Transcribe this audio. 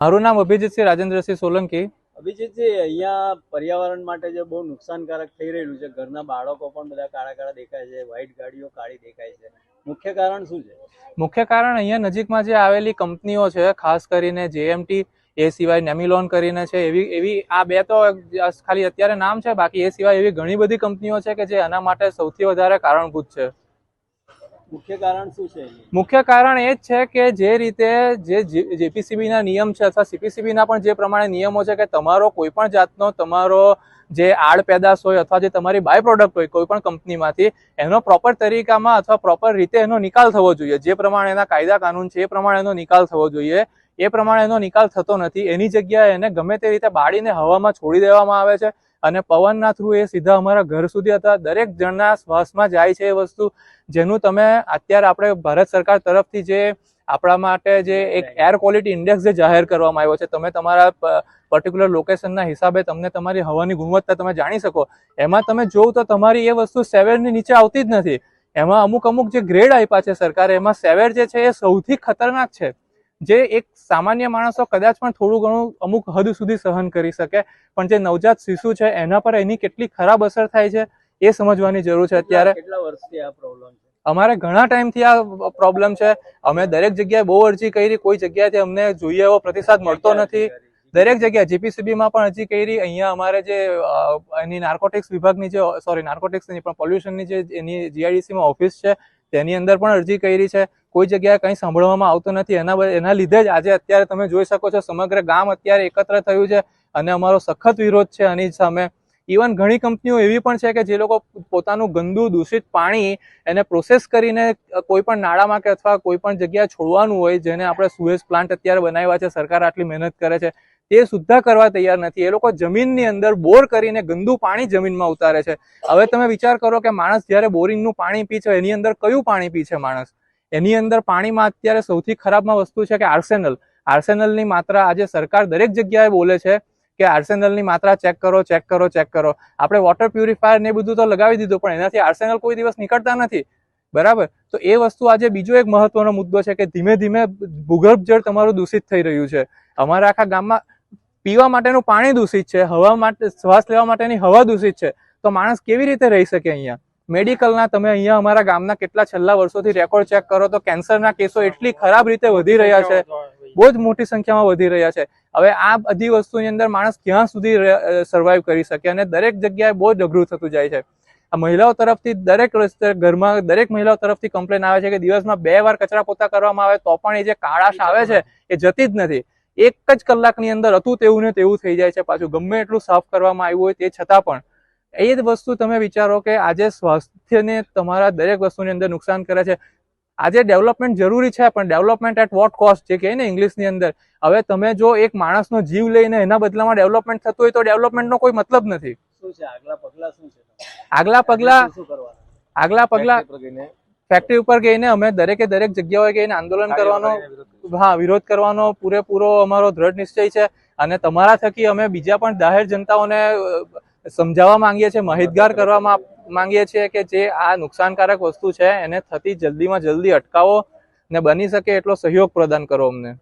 મારું નામ અભિજીતસિંહ રાજેન્દ્રસિંહ સોલંકી। અભિજીતજી, અહીંયા પર્યાવરણ માટે જે બહુ નુકસાનકારક થઈ રહેલું છે, ઘરના બાળકો પણ બધા કાળા કાળા દેખાય છે, વ્હાઈટ ગાડીઓ કાળી દેખાય છે, મુખ્ય કારણ શું છે? મુખ્ય કારણ અહીંયા નજીકમાં જે આવેલી કંપનીઓ છે, ખાસ કરીને JMT, એ સિવાય નેમિલોન કરીને છે, એવી આ બે તો ખાલી અત્યારે નામ છે, બાકી એ સિવાય એવી ઘણી બધી કંપનીઓ છે કે જે આના માટે સૌથી વધારે કારણભૂત છે। મુખ્ય કારણ શું છે? મુખ્ય કારણ એ જ છે કે જે રીતે જે JPCB ના નિયમ છે અથવા CPCB ના પણ જે પ્રમાણે નિયમો છે કે તમારો કોઈ પણ જાતનો તમારો જે આડ પેદાશ હોય અથવા જે તમારી બાય પ્રોડક્ટ હોય કોઈ પણ કંપનીમાંથી એનો પ્રોપર તરીકામાં અથવા પ્રોપર રીતે એનો નિકાલ થવો જોઈએ। જે પ્રમાણે એના કાયદા કાનૂન છે એ પ્રમાણે એનો નિકાલ થવો જોઈએ, એ પ્રમાણે એનો નિકાલ થતો નથી। એની જગ્યાએ એને ગમે તે રીતે બાળીને હવામાં છોડી દેવામાં આવે છે અને પવનના થ્રુ એ સીધા અમારા ઘર સુધી અથવા દરેક જણના શ્વાસમાં જાય છે એ વસ્તુ, જેનું તમે અત્યારે આપણે ભારત સરકાર તરફથી જે આપણા માટે જે એક એર ક્વોલિટી ઇન્ડેક્સ જે જાહેર કરવામાં આવ્યો છે, તમે તમારા પર્ટિક્યુલર લોકેશનના હિસાબે તમને તમારી હવાની ગુણવત્તા તમે જાણી શકો, એમાં તમે જોવ તો તમારી એ વસ્તુ સેવેરની નીચે આવતી જ નથી। એમાં અમુક જે ગ્રેડ આપ્યા છે સરકારે, એમાં સેવેર જે છે એ સૌથી ખતરનાક છે, જે એક સામાન્ય માણસો કદાચ પણ થોડું ઘણું અમુક હદ સુધી સહન કરી શકે, પણ જે નવજાત શિશુ છે એના પર એની કેટલી ખરાબ અસર થાય છે એ સમજવાની જરૂર છે। અત્યારે કેટલા વર્ષથી આ પ્રોબ્લેમ છે? અમારે ઘણા ટાઈમથી આ પ્રોબ્લેમ છે। અમે દરેક જગ્યાએ બહુ અરજી કરી, કોઈ જગ્યાએથી અમને જોઈએ એવો પ્રતિસાદ મળતો નથી। દરેક જગ્યાએ JPCB માં પણ અરજી કરી, અહીંયા અમારે જે એની નાર્કોટિક્સ વિભાગની જે નાર્કોટિક્સ નહીં પણ પોલ્યુશનની જે એની GIDC માં ઓફિસ છે તેની અંદર પણ અરજી કરી છે, કોઈ જગ્યાએ કંઈ સાંભળવામાં આવતું નથી। એના લીધે જ આજે અત્યારે તમે જોઈ શકો છો સમગ્ર ગામ અત્યારે એકત્ર થયું છે અને અમારો સખત વિરોધ છે આની સામે। ઇવન ઘણી કંપનીઓ એવી પણ છે કે જે લોકો પોતાનું ગંદુ દૂષિત પાણી એને પ્રોસેસ કરીને કોઈ પણ નાળામાં કે અથવા કોઈ પણ જગ્યાએ છોડવાનું હોય, જેને આપણે સુએજ પ્લાન્ટ અત્યારે બનાવ્યા છે, સરકાર આટલી મહેનત કરે છે, તે સુદ્ધા કરવા તૈયાર નથી। એ લોકો જમીનની અંદર બોર કરીને ગંદુ પાણી જમીનમાં ઉતારે છે। હવે તમે વિચાર કરો કે માણસ જ્યારે બોરિંગનું પાણી પી છે, એની અંદર કયું પાણી પી છે માણસ? એની અંદર પાણીમાં અત્યારે સૌથી ખરાબમાં વસ્તુ છે કે આર્સેનલની માત્રા આજે સરકાર દરેક જગ્યાએ બોલે છે કે આર્સેનલની માત્રા ચેક કરો। આપણે વોટર પ્યુરિફાયર ને બધું તો લગાવી દીધું, પણ એનાથી આર્સેનલ કોઈ દિવસ નીકળતા નથી, બરાબર? તો એ વસ્તુ આજે બીજો એક મહત્વનો મુદ્દો છે કે ધીમે ધીમે ભૂગર્ભ જળ તમારું દૂષિત થઈ રહ્યું છે। અમારા આખા ગામમાં પીવા માટેનું પાણી દૂષિત છે, હવા માટે શ્વાસ લેવા માટેની હવા દૂષિત છે, તો માણસ કેવી રીતે રહી શકે અહીંયા? મેડિકલના તમે અહીંયા અમારા ગામના કેટલા છેલ્લા વર્ષોથી રેકોર્ડ ચેક કરો તો કેન્સરના કેસો એટલી ખરાબ રીતે વધી રહ્યા છે, બહુ જ મોટી સંખ્યામાં વધી રહ્યા છે। હવે આ બધી વસ્તુની અંદર માણસ ક્યાં સુધી સર્વાઈવ કરી શકે? અને દરેક જગ્યાએ બહુ જ અઘરું થતું જાય છે। આ મહિલાઓ તરફથી દરેક ઘરમાં દરેક મહિલાઓ તરફથી કમ્પ્લેન આવે છે કે દિવસમાં 2 વાર કચરા પોતા કરવામાં આવે તો પણ એ જે કાળાશ આવે છે એ જતી જ નથી। એક જ કલાકની અંદર હતું તેવું ને તેવું થઈ જાય છે પાછું, ગમે એટલું સાફ કરવામાં આવ્યું હોય તે છતાં પણ। એ જ વસ્તુ તમે વિચારો કે આજે સ્વાસ્થ્યને તમારા દરેક વસ્તુની અંદર નુકસાન કરે છે। આજે ડેવલપમેન્ટ જરૂરી છે, પણ ડેવલપમેન્ટ એટ વોટ કોસ્ટ, જે કહે ને ઇંગ્લિશની અંદર। હવે તમે જો એક માણસનો જીવ લઈને એના બદલામાં ડેવલપમેન્ટ થતું હોય તો ડેવલપમેન્ટનો કોઈ મતલબ નથી। શું છે આગલા પગલા? શું છે આગલા પગલા ફેક્ટરી ઉપર ગઈને અમે દરેક જગ્યાએ ગઈને આંદોલન કરવાનો, વિરોધ કરવાનો પૂરેપૂરો અમારો દ્રઢ નિશ્ચય છે। અને તમારા થકી અમે બીજા પણ જાહેર જનતાઓને સમજાવવા માંગીએ છીએ, માહિતગાર કરવા માંગીએ છીએ કે જે આ નુકસાનકારક વસ્તુ છે એને થતી જલ્દીમાં જલ્દી અટકાવો ને બની શકે એટલો સહયોગ પ્રદાન કરો અમને।